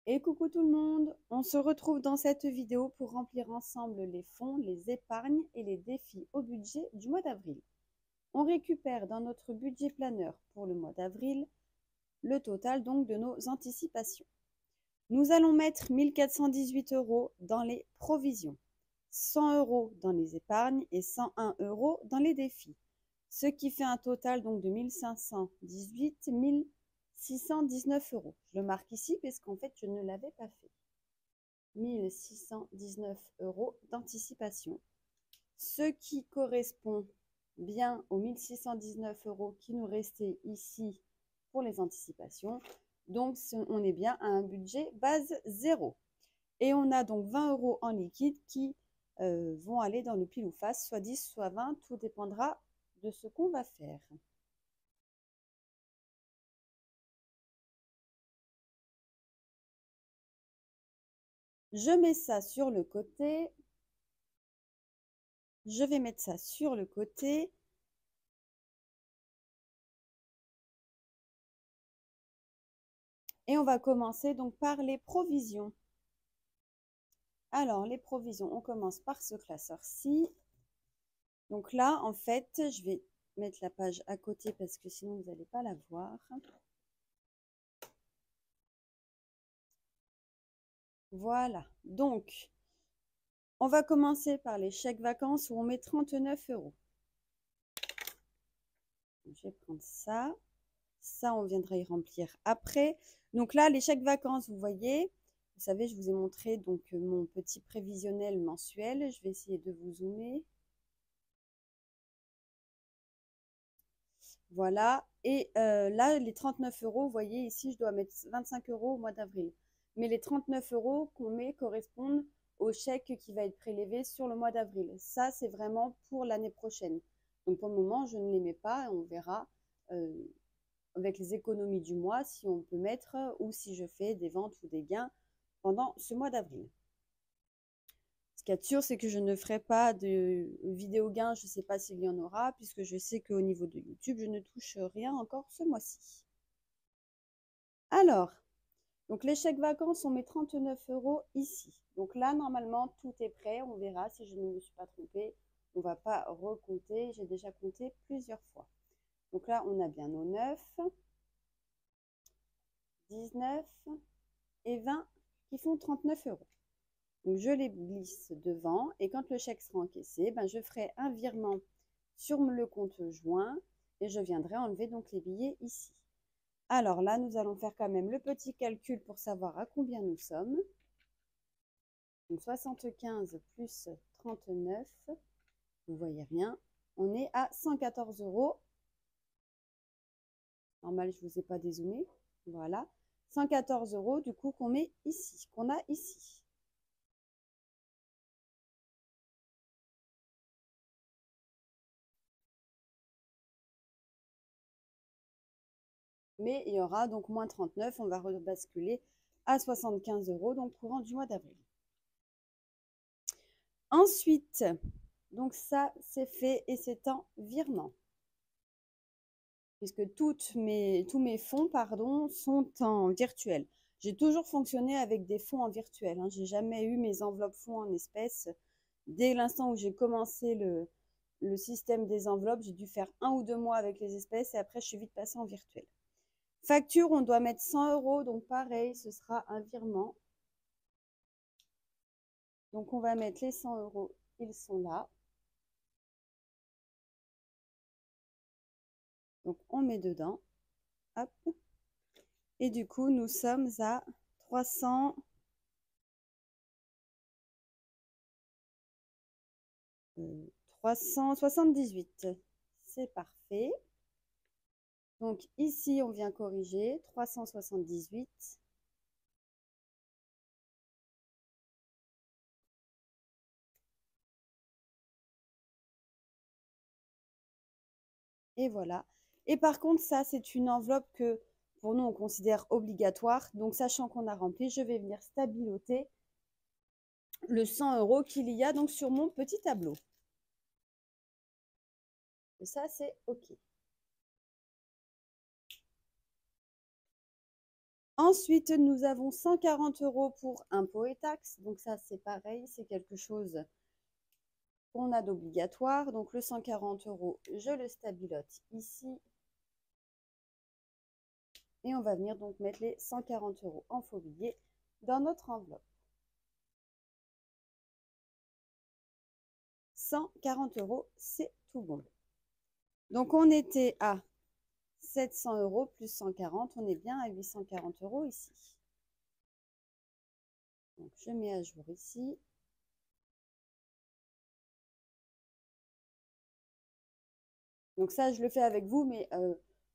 Et coucou tout le monde, on se retrouve dans cette vidéo pour remplir ensemble les fonds, les épargnes et les défis au budget du mois d'avril. On récupère dans notre budget planeur pour le mois d'avril le total donc de nos anticipations. Nous allons mettre 1418 € dans les provisions, 100 € dans les épargnes et 101 € dans les défis, ce qui fait un total donc de 1518 619 €. Je le marque ici parce qu'en fait, je ne l'avais pas fait. 1619 € d'anticipation, ce qui correspond bien aux 1619 € qui nous restaient ici pour les anticipations. Donc, on est bien à un budget base 0. Et on a donc 20 € en liquide qui vont aller dans le pile ou face, soit 10, soit 20, tout dépendra de ce qu'on va faire. Je mets ça sur le côté. Je vais mettre ça sur le côté. Et on va commencer donc par les provisions. Alors, les provisions, on commence par ce classeur-ci. Donc là, en fait, je vais mettre la page à côté parce que sinon, vous n'allez pas la voir. Voilà. Donc, on va commencer par les chèques vacances où on met 39 €. Je vais prendre ça. Ça, on viendra y remplir après. Donc là, les chèques vacances, vous voyez, vous savez, je vous ai montré donc mon petit prévisionnel mensuel. Je vais essayer de vous zoomer. Voilà. Et là, les 39 €, vous voyez ici, je dois mettre 25 € au mois d'avril. Mais les 39 € qu'on met correspondent au chèque qui va être prélevé sur le mois d'avril. Ça, c'est vraiment pour l'année prochaine. Donc pour le moment, je ne les mets pas. On verra avec les économies du mois si on peut mettre ou si je fais des ventes ou des gains pendant ce mois d'avril. Ce qu'il y a de sûr, c'est que je ne ferai pas de vidéo gain, je ne sais pas s'il y en aura, puisque je sais qu'au niveau de YouTube, je ne touche rien encore ce mois-ci. Alors, donc les chèques vacances, on met 39 € ici. Donc là, normalement, tout est prêt. On verra si je ne me suis pas trompée. On ne va pas recompter. J'ai déjà compté plusieurs fois. Donc là, on a bien nos 9, 19 et 20 qui font 39 €. Donc, je les glisse devant et quand le chèque sera encaissé, ben, je ferai un virement sur le compte joint et je viendrai enlever donc les billets ici. Alors là, nous allons faire quand même le petit calcul pour savoir à combien nous sommes. Donc 75 plus 39, vous voyez rien, on est à 114 €. Normal, je ne vous ai pas dézoomé. Voilà, 114 € du coup qu'on met ici, qu'on a ici. Mais il y aura donc moins 39, on va rebasculer à 75 € donc courant du mois d'avril. Ensuite, donc ça c'est fait et c'est en virement. Puisque tous mes fonds sont en virtuel. J'ai toujours fonctionné avec des fonds en virtuel. Je n'ai jamais eu mes enveloppes fonds en espèces. Dès l'instant où j'ai commencé le système des enveloppes, j'ai dû faire 1 ou 2 mois avec les espèces et après je suis vite passée en virtuel. Facture, on doit mettre 100 €, donc pareil, ce sera un virement. Donc on va mettre les 100 €, ils sont là. Donc on met dedans. Hop. Et du coup, nous sommes à 378. C'est parfait. Donc ici, on vient corriger 378. Et voilà. Et par contre, ça, c'est une enveloppe que pour nous, on considère obligatoire. Donc, sachant qu'on a rempli, je vais venir stabiloter le 100 € qu'il y a donc sur mon petit tableau. Et ça, c'est OK. Ensuite, nous avons 140 € pour impôts et taxes. Donc ça, c'est pareil, c'est quelque chose qu'on a d'obligatoire. Donc le 140 €, je le stabilote ici. Et on va venir donc mettre les 140 € en faux billets dans notre enveloppe. 140 €, c'est tout bon. Donc on était à 700 € plus 140, on est bien à 840 € ici. Donc je mets à jour ici. Donc ça, je le fais avec vous, mais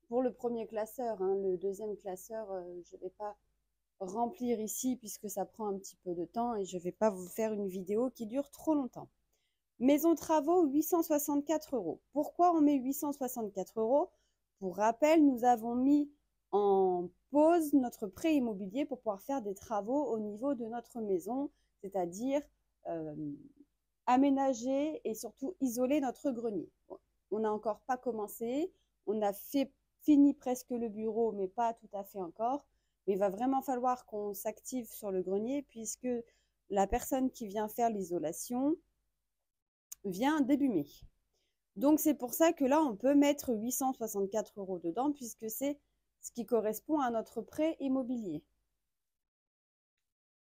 pour le premier classeur, hein, le deuxième classeur, je ne vais pas remplir ici puisque ça prend un petit peu de temps et je ne vais pas vous faire une vidéo qui dure trop longtemps. Maison travaux, 864 €. Pourquoi on met 864 €? Pour rappel, nous avons mis en pause notre prêt immobilier pour pouvoir faire des travaux au niveau de notre maison, c'est-à-dire aménager et surtout isoler notre grenier. On n'a encore pas commencé, on a fini presque le bureau, mais pas tout à fait encore. Mais il va vraiment falloir qu'on s'active sur le grenier puisque la personne qui vient faire l'isolation vient début mai. Donc c'est pour ça que là, on peut mettre 864 € dedans puisque c'est ce qui correspond à notre prêt immobilier.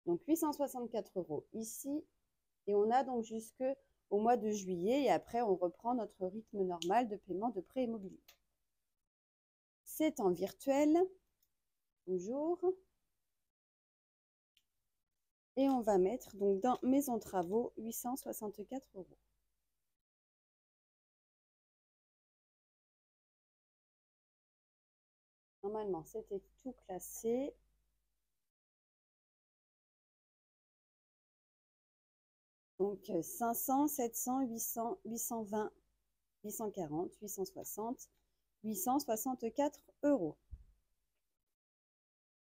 Donc 864 € ici. Et on a donc jusqu'au mois de juillet et après, on reprend notre rythme normal de paiement de prêt immobilier. C'est en virtuel, toujours. Et on va mettre donc dans Maison Travaux 864 €. Normalement, c'était tout classé. Donc 500, 700, 800, 820, 840, 860, 864 €.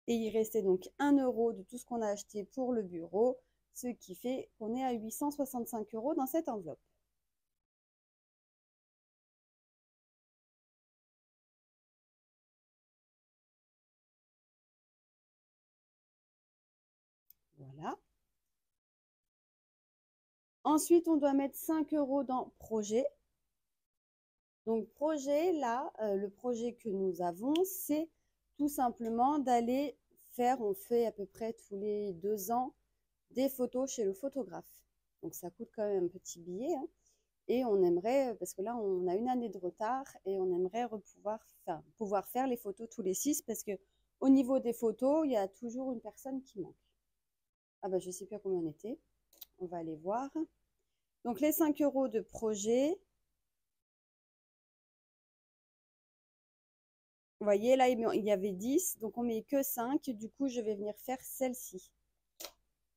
Et il restait donc 1 € de tout ce qu'on a acheté pour le bureau, ce qui fait qu'on est à 865 € dans cette enveloppe. Voilà. Ensuite, on doit mettre 5 € dans projet. Donc projet, là, le projet que nous avons, c'est tout simplement d'aller faire, on fait à peu près tous les 2 ans, des photos chez le photographe. Donc ça coûte quand même un petit billet, hein. Et on aimerait, parce que là, on a une année de retard et on aimerait pouvoir faire les photos tous les 6 parce que au niveau des photos, il y a toujours une personne qui manque. Ah ben, je ne sais plus à combien on était. On va aller voir. Donc, les 5 € de projet. Vous voyez, là, il y avait 10. Donc, on met que 5. Du coup, je vais venir faire celle-ci.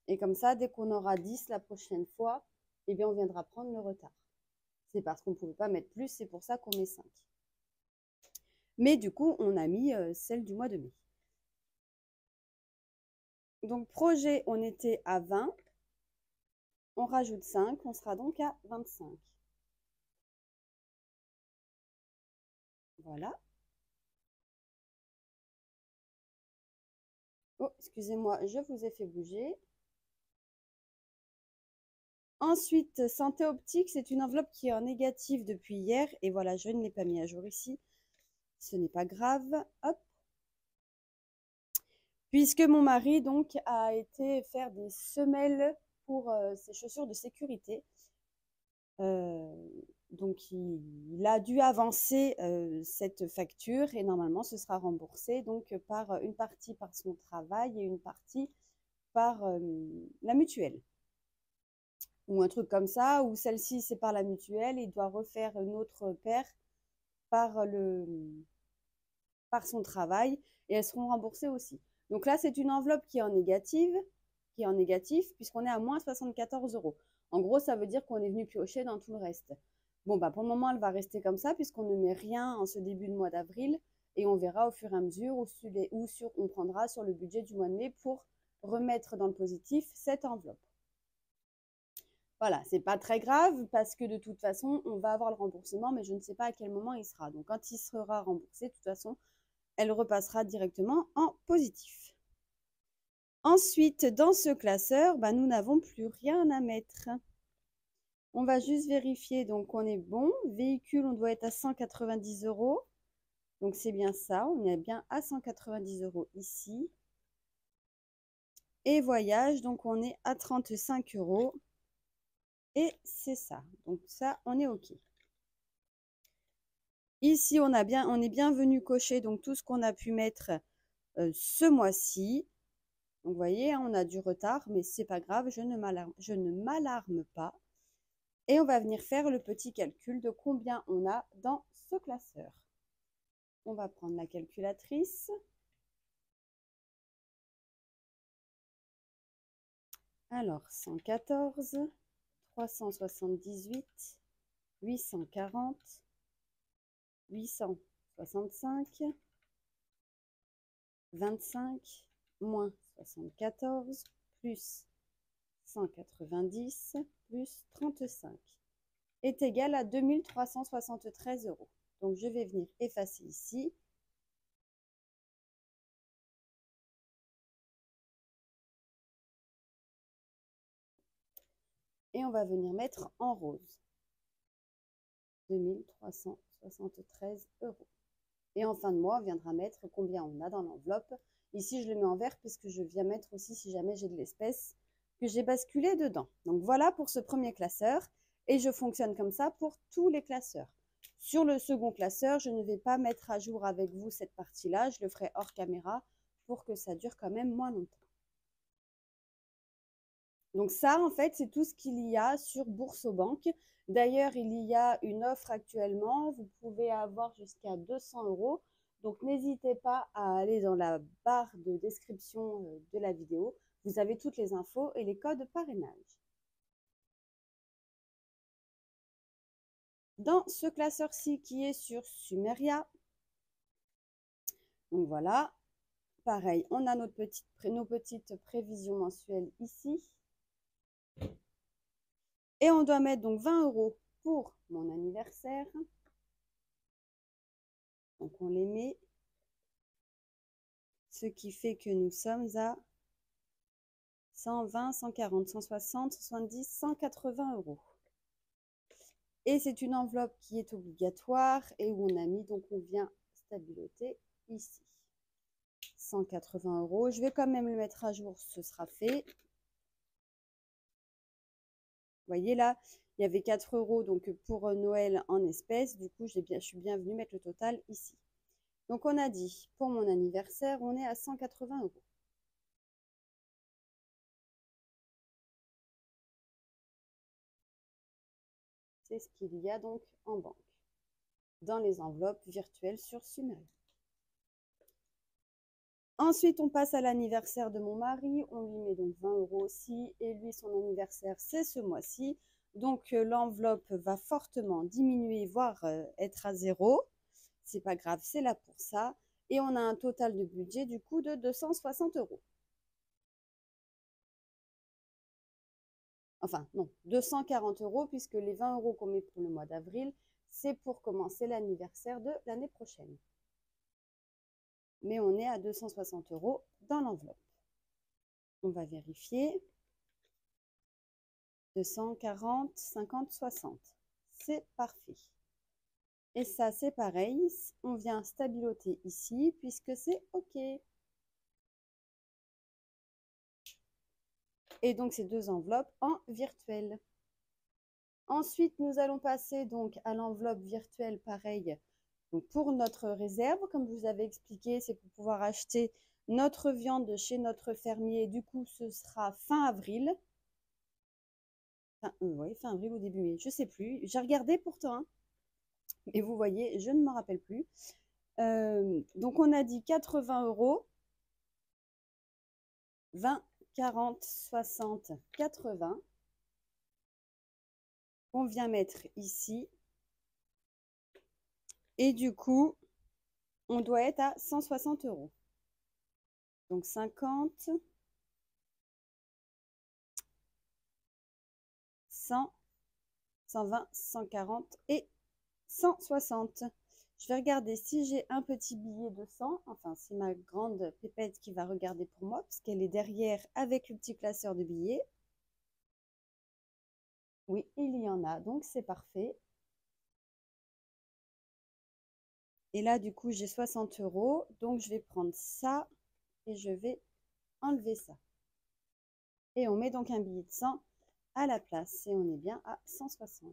Et comme ça, dès qu'on aura 10 la prochaine fois, eh bien, on viendra prendre le retard. C'est parce qu'on ne pouvait pas mettre plus. C'est pour ça qu'on met 5. Mais du coup, on a mis celle du mois de mai. Donc, projet, on était à 20. On rajoute 5, on sera donc à 25. Voilà. Oh, excusez-moi, je vous ai fait bouger. Ensuite, santé optique, c'est une enveloppe qui est en négatif depuis hier. Et voilà, je ne l'ai pas mis à jour ici. Ce n'est pas grave. Hop. Puisque mon mari donc a été faire des semelles pour ses chaussures de sécurité. Donc il a dû avancer cette facture et normalement ce sera remboursé donc par une partie par son travail et une partie par la mutuelle. Ou un truc comme ça, ou celle-ci c'est par la mutuelle, il doit refaire une autre paire par son travail et elles seront remboursées aussi. Donc là, c'est une enveloppe qui est en négatif, puisqu'on est à moins 74 €. En gros, ça veut dire qu'on est venu piocher dans tout le reste. Bon, bah, pour le moment, elle va rester comme ça, puisqu'on ne met rien en ce début de mois d'avril, et on verra au fur et à mesure on prendra sur le budget du mois de mai pour remettre dans le positif cette enveloppe. Voilà, c'est pas très grave parce que de toute façon, on va avoir le remboursement, mais je ne sais pas à quel moment il sera. Donc, quand il sera remboursé, de toute façon, elle repassera directement en positif. Ensuite, dans ce classeur, bah, nous n'avons plus rien à mettre. On va juste vérifier, donc on est bon. Véhicule, on doit être à 190 €. Donc c'est bien ça, on est bien à 190 € ici. Et voyage, donc on est à 35 €. Et c'est ça. Donc ça, on est OK. Ici, on est bien venu cocher donc tout ce qu'on a pu mettre ce mois-ci. Donc vous voyez, hein, on a du retard, mais c'est pas grave, je ne m'alarme pas. Et on va venir faire le petit calcul de combien on a dans ce classeur. On va prendre la calculatrice. Alors, 114, 378, 840, 865, 25, moins 74, plus 190, plus 35, est égal à 2373 €. Donc, je vais venir effacer ici. Et on va venir mettre en rose. 2373 €. Et en fin de mois, on viendra mettre combien on a dans l'enveloppe. Ici, je le mets en vert puisque je viens mettre aussi si jamais j'ai de l'espèce que j'ai basculé dedans. Donc voilà pour ce premier classeur. Et je fonctionne comme ça pour tous les classeurs. Sur le second classeur, je ne vais pas mettre à jour avec vous cette partie-là. Je le ferai hors caméra pour que ça dure quand même moins longtemps. Donc ça, en fait, c'est tout ce qu'il y a sur Boursorama. D'ailleurs, il y a une offre actuellement. Vous pouvez avoir jusqu'à 200 €. Donc, n'hésitez pas à aller dans la barre de description de la vidéo. Vous avez toutes les infos et les codes parrainage. Dans ce classeur-ci qui est sur Sumeria, donc voilà, pareil, on a nos petites prévisions mensuelles ici. Et on doit mettre donc 20 € pour mon anniversaire. Donc on les met. Ce qui fait que nous sommes à 120, 140, 160, 70, 180 €. Et c'est une enveloppe qui est obligatoire et où on a mis, donc on vient stabiloter ici. 180 €. Je vais quand même le mettre à jour, ce sera fait. Vous voyez là, il y avait 4 € donc pour Noël en espèces. Du coup, je suis bien venue mettre le total ici. Donc on a dit, pour mon anniversaire, on est à 180 €. C'est ce qu'il y a donc en banque, dans les enveloppes virtuelles sur Sumeria. Ensuite, on passe à l'anniversaire de mon mari. On lui met donc 20 € aussi. Et lui, son anniversaire, c'est ce mois-ci. Donc, l'enveloppe va fortement diminuer, voire être à 0. C'est pas grave, c'est là pour ça. Et on a un total de budget, du coup, de 260 €. Enfin, non, 240 €, puisque les 20 € qu'on met pour le mois d'avril, c'est pour commencer l'anniversaire de l'année prochaine. Mais on est à 260 € dans l'enveloppe. On va vérifier. 240, 50, 60. C'est parfait. Et ça, c'est pareil. On vient stabiloter ici puisque c'est OK. Et donc, ces deux enveloppes en virtuel. Ensuite, nous allons passer donc à l'enveloppe virtuelle pareil. Donc, pour notre réserve, comme je vous avais expliqué, c'est pour pouvoir acheter notre viande chez notre fermier. Du coup, ce sera fin avril. Oui, fin avril ou début mai, je ne sais plus. J'ai regardé pourtant, hein. Et vous voyez, je ne me rappelle plus. Donc, on a dit 80 €, 20, 40, 60, 80. On vient mettre ici. Et du coup, on doit être à 160 €. Donc, 50, 100, 120, 140 et 160. Je vais regarder si j'ai un petit billet de 100. Enfin, c'est ma grande pépette qui va regarder pour moi, parce qu'elle est derrière avec le petit classeur de billets. Oui, il y en a, donc c'est parfait. Et là, du coup, j'ai 60 €. Donc, je vais prendre ça et je vais enlever ça. Et on met donc un billet de 100 à la place. Et on est bien à 160.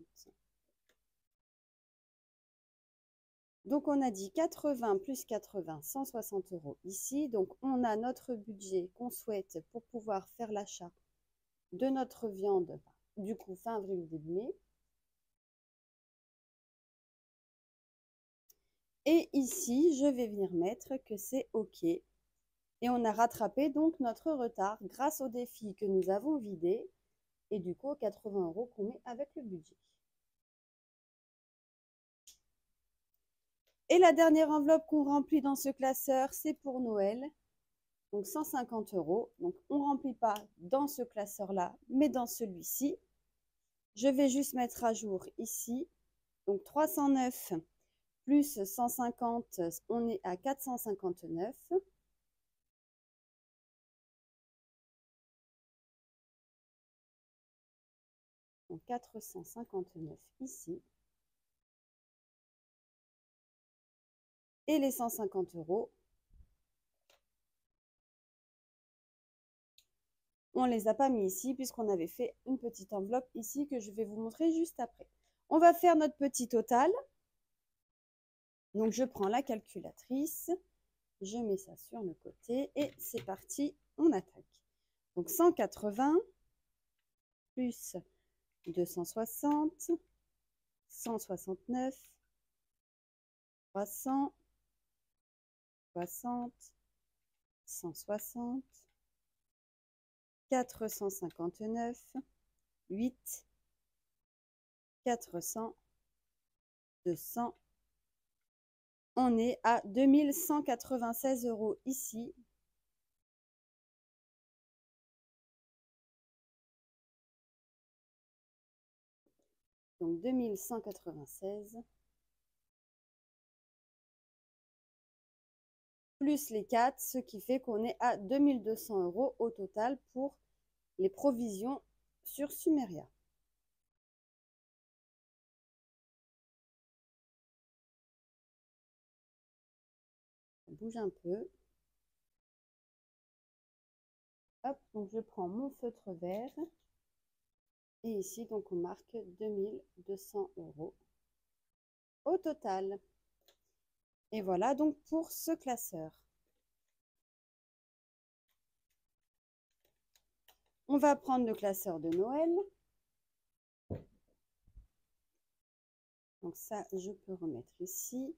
Donc, on a dit 80 plus 80, 160 € ici. Donc, on a notre budget qu'on souhaite pour pouvoir faire l'achat de notre viande, du coup, fin avril, début mai. Et ici, je vais venir mettre que c'est OK. Et on a rattrapé donc notre retard grâce au défi que nous avons vidé et du coup aux 80 € qu'on met avec le budget. Et la dernière enveloppe qu'on remplit dans ce classeur, c'est pour Noël. Donc 150 €. Donc on ne remplit pas dans ce classeur-là, mais dans celui-ci. Je vais juste mettre à jour ici. Donc 309 plus 150, on est à 459. Donc 459 ici. Et les 150 €, on ne les a pas mis ici puisqu'on avait fait une petite enveloppe ici que je vais vous montrer juste après. On va faire notre petit total. Donc, je prends la calculatrice, je mets ça sur le côté et c'est parti, on attaque. Donc, 180 plus 260, 169, 300, 60, 160, 459, 8, 400, 200. On est à 2196 € ici. Donc 2196 plus les 4, ce qui fait qu'on est à 2200 € au total pour les provisions sur Sumeria. On bouge un peu. Hop, donc je prends mon feutre vert. Et ici, donc on marque 2200 € au total. Et voilà donc pour ce classeur. On va prendre le classeur de Noël. Donc ça, je peux remettre ici.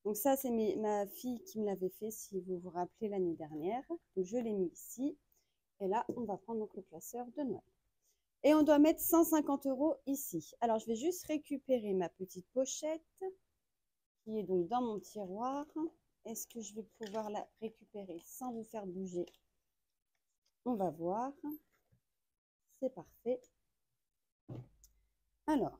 Donc ça, c'est ma fille qui me l'avait fait, si vous vous rappelez, l'année dernière. Donc je l'ai mis ici. Et là, on va prendre donc le classeur de Noël. Et on doit mettre 150 € ici. Alors, je vais juste récupérer ma petite pochette qui est donc dans mon tiroir. Est-ce que je vais pouvoir la récupérer sans vous faire bouger? On va voir. C'est parfait. Alors,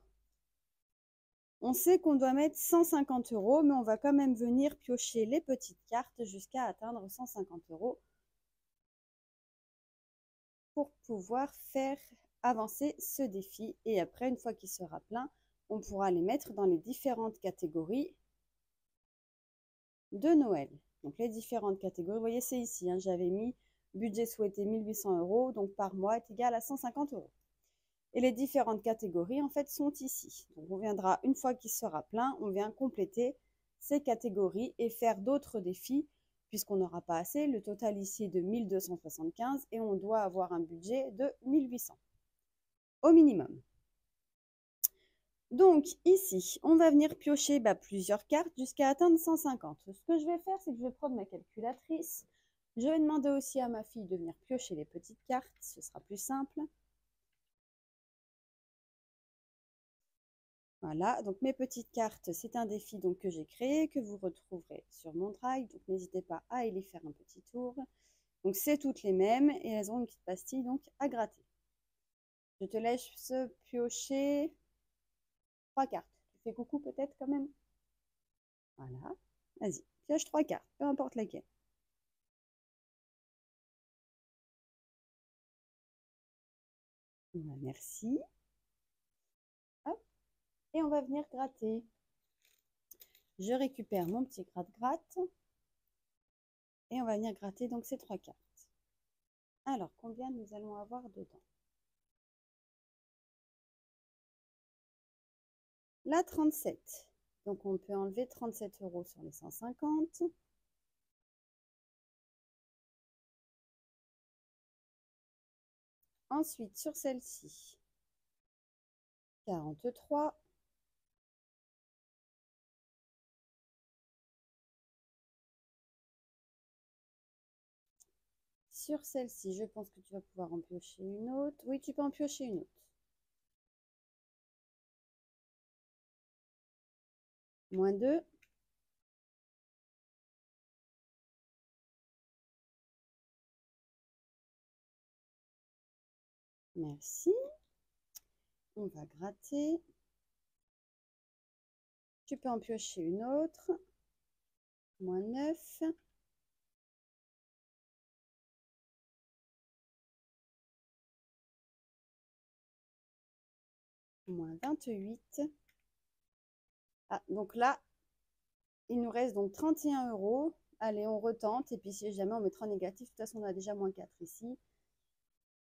on sait qu'on doit mettre 150 €, mais on va quand même venir piocher les petites cartes jusqu'à atteindre 150 € pour pouvoir faire avancer ce défi. Et après, une fois qu'il sera plein, on pourra les mettre dans les différentes catégories de Noël. Donc les différentes catégories, vous voyez, c'est ici, hein, j'avais mis budget souhaité 1800 €, donc par mois est égal à 150 €. Et les différentes catégories, en fait, sont ici. Donc on viendra, une fois qu'il sera plein, on vient compléter ces catégories et faire d'autres défis, puisqu'on n'aura pas assez. Le total ici est de 1275 et on doit avoir un budget de 1800 au minimum. Donc ici, on va venir piocher plusieurs cartes jusqu'à atteindre 150. Ce que je vais faire, c'est que je vais prendre ma calculatrice. Je vais demander aussi à ma fille de venir piocher les petites cartes, ce sera plus simple. Voilà, donc mes petites cartes, c'est un défi donc, que j'ai créé, que vous retrouverez sur mon drive. Donc n'hésitez pas à aller faire un petit tour. Donc c'est toutes les mêmes et elles ont une petite pastille donc à gratter. Je te laisse piocher 3 cartes. Tu fais coucou peut-être quand même? Voilà. Vas-y, pioche 3 cartes, peu importe laquelle. Voilà, merci. Hop. Et on va venir gratter. Je récupère mon petit gratte-gratte. Et on va venir gratter donc ces 3 cartes. Alors, combien nous allons avoir dedans? Là, 37. Donc, on peut enlever 37 € sur les 150. Ensuite, sur celle-ci, 43. Sur celle-ci, je pense que tu vas pouvoir en piocher une autre. Oui, tu peux en piocher une autre. Moins 2. Merci. On va gratter. Tu peux en piocher une autre. Moins 9. Moins 28. Ah, donc là, il nous reste donc 31 €. Allez, on retente. Et puis, si jamais on mettra négatif, de toute façon, on a déjà moins 4 ici.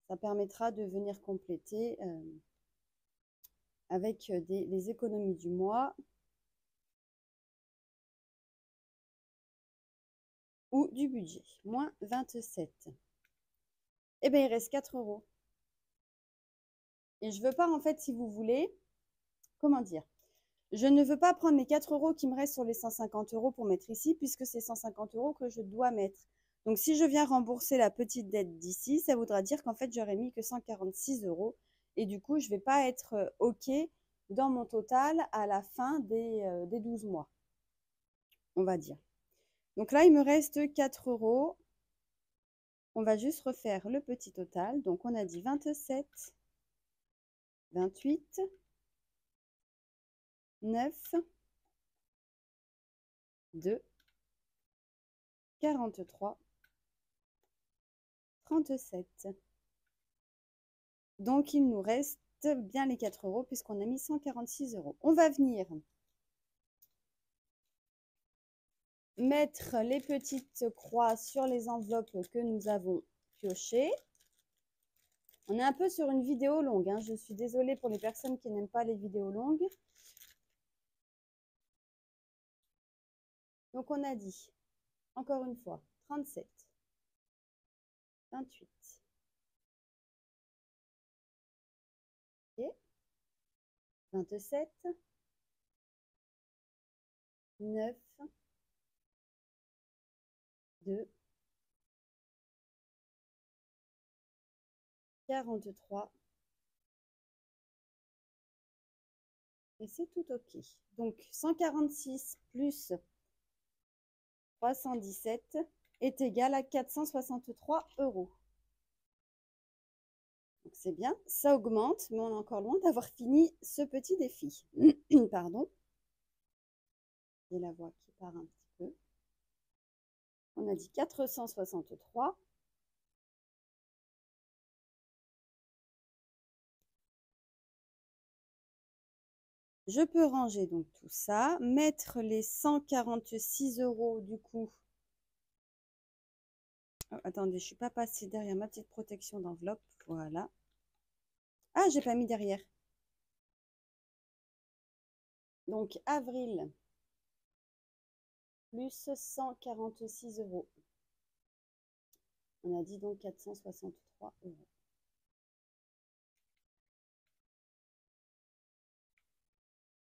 Ça permettra de venir compléter avec les économies du mois ou du budget. Moins 27. Eh bien, il reste 4 €. Et je veux pas, en fait, si vous voulez, comment dire, je ne veux pas prendre les 4 € qui me restent sur les 150 € pour mettre ici, puisque c'est 150 € que je dois mettre. Donc, si je viens rembourser la petite dette d'ici, ça voudra dire qu'en fait, j'aurais mis que 146 €. Et du coup, je ne vais pas être OK dans mon total à la fin des 12 mois, on va dire. Donc là, il me reste 4 €. On va juste refaire le petit total. Donc, on a dit 27, 28, 9, 2, 43, 37. Donc, il nous reste bien les 4 € puisqu'on a mis 146 €. On va venir mettre les petites croix sur les enveloppes que nous avons piochées. On est un peu sur une vidéo longue, hein. Je suis désolée pour les personnes qui n'aiment pas les vidéos longues. Donc, on a dit, encore une fois, 37, 28, okay, 27, 9, 2, 43. Et c'est tout OK. Donc, 146 plus 317 est égal à 463 €. Donc, c'est bien, ça augmente, mais on est encore loin d'avoir fini ce petit défi. Pardon. J'ai la voix qui part un petit peu. On a dit 463. Je peux ranger donc tout ça, mettre les 146 € du coup. Oh, attendez, je ne suis pas passée derrière ma petite protection d'enveloppe. Voilà. Ah, j'ai pas mis derrière. Donc, avril, plus 146 €. On a dit donc 463 €.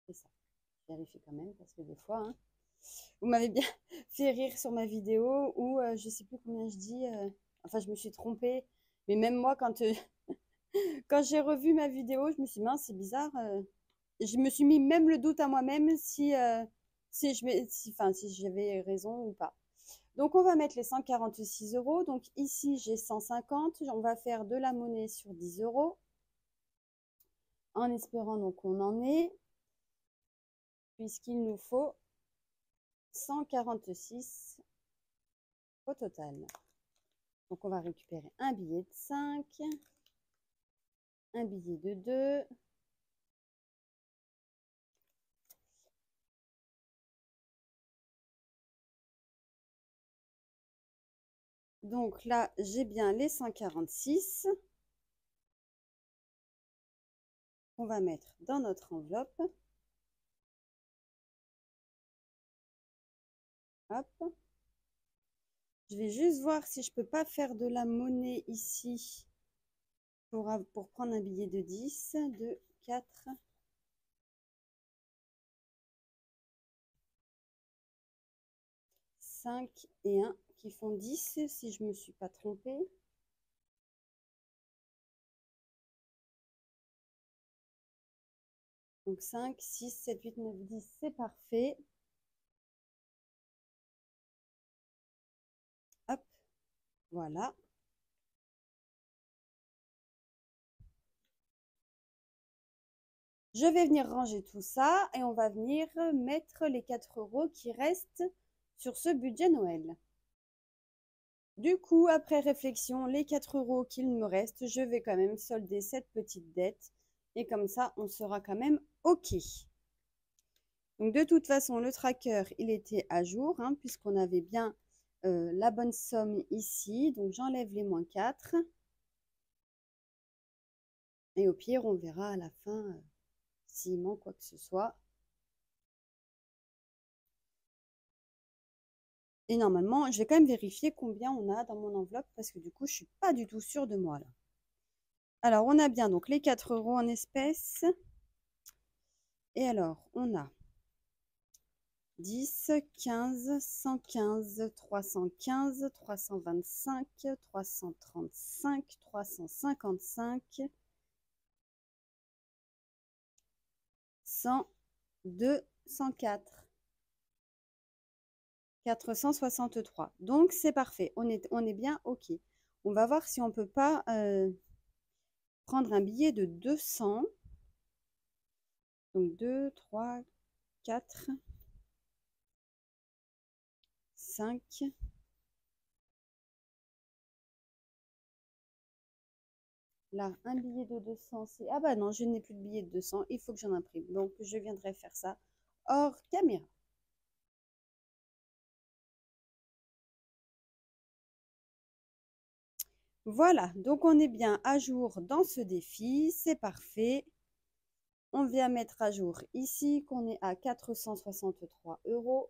C'est ça. Je vérifie quand même parce que des fois, hein, vous m'avez bien fait rire sur ma vidéo où je ne sais plus combien je dis. Enfin, je me suis trompée. Mais même moi, quand, quand j'ai revu ma vidéo, je me suis dit, mince, c'est bizarre. Je me suis mis même le doute à moi-même si, si j'avais raison ou pas. Donc, on va mettre les 146 €. Donc, ici, j'ai 150. On va faire de la monnaie sur 10 € en espérant donc qu'on en ait, puisqu'il nous faut 146 au total. Donc, on va récupérer un billet de 5, un billet de 2, donc là, j'ai bien les 146 qu'on va mettre dans notre enveloppe. Hop. Je vais juste voir si je peux pas faire de la monnaie ici pour prendre un billet de 10, 2, 4. 5 et 1 qui font 10 si je me suis pas trompée. Donc 5, 6, 7, 8, 9, 10, c'est parfait. Hop, voilà. Je vais venir ranger tout ça et on va venir mettre les 4 € qui restent sur ce budget Noël. Du coup, après réflexion, les 4 € qu'il me reste, je vais quand même solder cette petite dette. Et comme ça, on sera quand même OK. Donc, de toute façon, le tracker, il était à jour, hein, puisqu'on avait bien la bonne somme ici. Donc, j'enlève les moins 4. Et au pire, on verra à la fin s'il manque quoi que ce soit. Et normalement, je vais quand même vérifier combien on a dans mon enveloppe parce que du coup, je ne suis pas du tout sûre de moi là. Alors, on a bien donc les 4 € en espèces. Et alors, on a 10, 15, 115, 315, 325, 335, 355, 102, 104, 463. Donc, c'est parfait. On est bien OK. On va voir si on ne peut pas prendre un billet de 200. Donc, 2, 3, 4, 5. Là, un billet de 200, c'est... Ah bah non, je n'ai plus de billet de 200, il faut que j'en imprime. Donc, je viendrai faire ça hors caméra. Voilà, donc on est bien à jour dans ce défi, c'est parfait. On vient mettre à jour ici qu'on est à 463 €.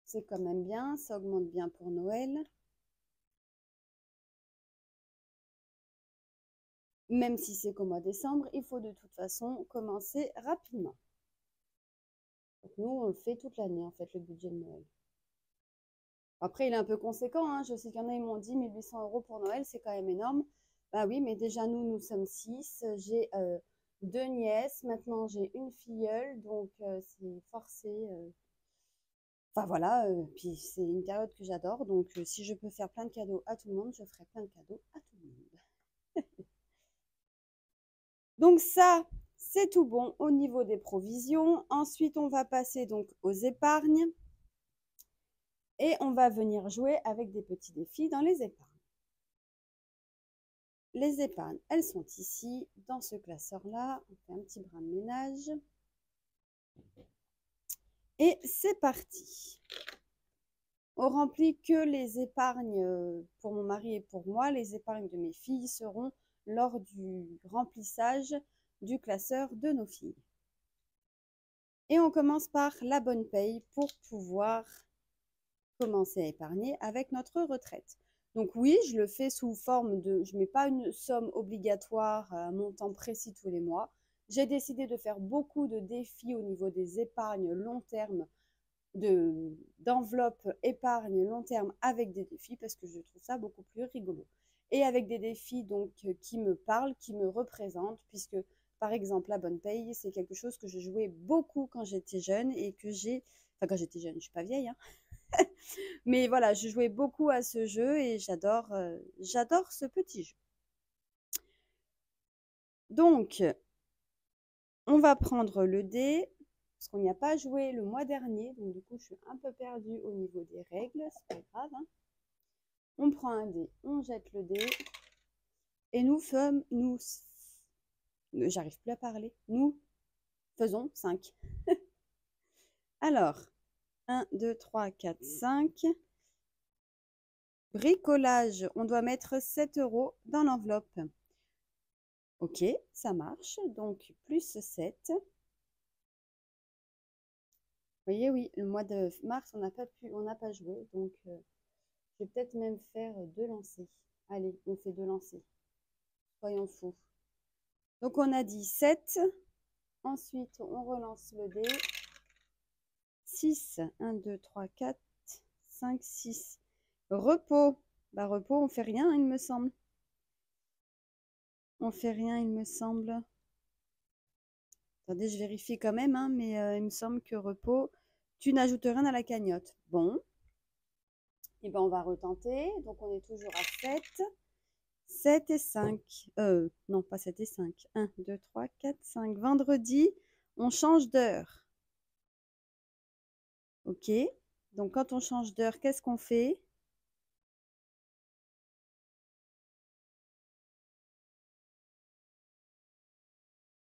C'est quand même bien, ça augmente bien pour Noël. Même si c'est qu'au mois de décembre, il faut de toute façon commencer rapidement. Donc nous, on le fait toute l'année, en fait, le budget de Noël. Après, il est un peu conséquent, hein. Je sais qu'il y en a, ils m'ont dit 1800 € pour Noël, c'est quand même énorme. Bah oui, mais déjà, nous sommes 6. J'ai 2 nièces, maintenant j'ai une filleule, donc c'est forcé. Enfin voilà, puis c'est une période que j'adore, donc si je peux faire plein de cadeaux à tout le monde, je ferai plein de cadeaux à tout le monde. Donc ça, c'est tout bon au niveau des provisions. Ensuite, on va passer donc aux épargnes. Et on va venir jouer avec des petits défis dans les épargnes. Les épargnes, elles sont ici, dans ce classeur-là. On fait un petit brin de ménage. Et c'est parti. On remplit que les épargnes pour mon mari et pour moi. Les épargnes de mes filles seront lors du remplissage du classeur de nos filles. Et on commence par la bonne paye pour pouvoir commencer à épargner avec notre retraite. Donc oui, je le fais sous forme de, je ne mets pas une somme obligatoire, un montant précis tous les mois. J'ai décidé de faire beaucoup de défis au niveau des épargnes long terme, d'enveloppe épargne long terme avec des défis parce que je trouve ça beaucoup plus rigolo. Et avec des défis donc qui me parlent, qui me représentent, puisque par exemple la bonne paye, c'est quelque chose que je jouais beaucoup quand j'étais jeune et que j'ai, enfin quand j'étais jeune, je suis pas vieille, hein. Mais voilà, je jouais beaucoup à ce jeu et j'adore ce petit jeu. Donc, On va prendre le dé, parce qu'on n'y a pas joué le mois dernier, donc du coup, je suis un peu perdue au niveau des règles, c'est pas grave, hein. On prend un dé, on jette le dé, et j'arrive plus à parler, nous faisons 5. Alors, 1, 2, 3, 4, 5. Bricolage, on doit mettre 7 € dans l'enveloppe. Ok, ça marche, donc plus 7. Vous voyez, oui, le mois de mars, on n'a pas joué, donc je vais peut-être même faire 2 lancers. Allez, on fait 2 lancers. Soyons fous. Donc on a dit 7. Ensuite, on relance le dé. 6. 1, 2, 3, 4, 5, 6. Repos. Bah, repos, on fait rien, il me semble. On fait rien, il me semble. Attendez, je vérifie quand même, hein, mais il me semble que repos, tu n'ajoutes rien à la cagnotte. Bon. Et ben on va retenter. Donc on est toujours à 7. 7 et 5. Non, pas 7 et 5. 1, 2, 3, 4, 5. Vendredi, on change d'heure. Ok. Donc quand on change d'heure, qu'est-ce qu'on fait?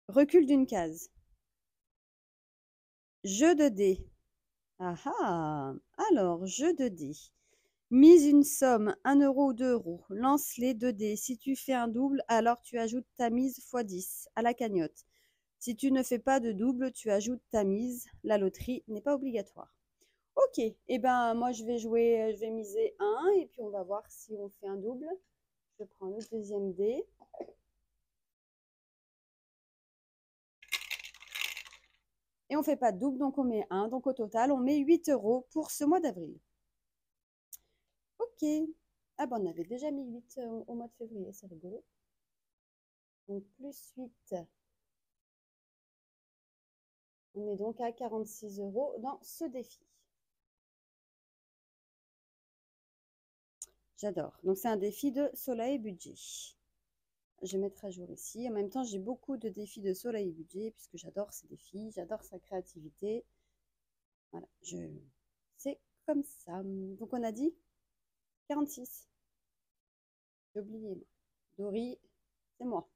Recul d'une case. Jeu de dés. Ah ah. Alors, jeu de dés. Mise une somme, 1 € ou 2 €. Lance les 2 dés. Si tu fais un double, alors tu ajoutes ta mise x 10 à la cagnotte. Si tu ne fais pas de double, tu ajoutes ta mise. La loterie n'est pas obligatoire. Ok, et eh ben moi je vais miser 1 et puis on va voir si on fait un double. Je prends le deuxième dé. Et on ne fait pas de double, donc on met 1. Donc au total, on met 8 € pour ce mois d'avril. Ok. Ah ben on avait déjà mis 8 au mois de février, c'est rigolo. Donc plus 8. On est donc à 46 € dans ce défi. J'adore. Donc c'est un défi de soleil budget. Je vais mettre à jour ici. En même temps, j'ai beaucoup de défis de soleil budget puisque j'adore ces défis, j'adore sa créativité. Voilà, c'est comme ça. Donc on a dit 46. J'ai oublié, moi. Dory, c'est moi.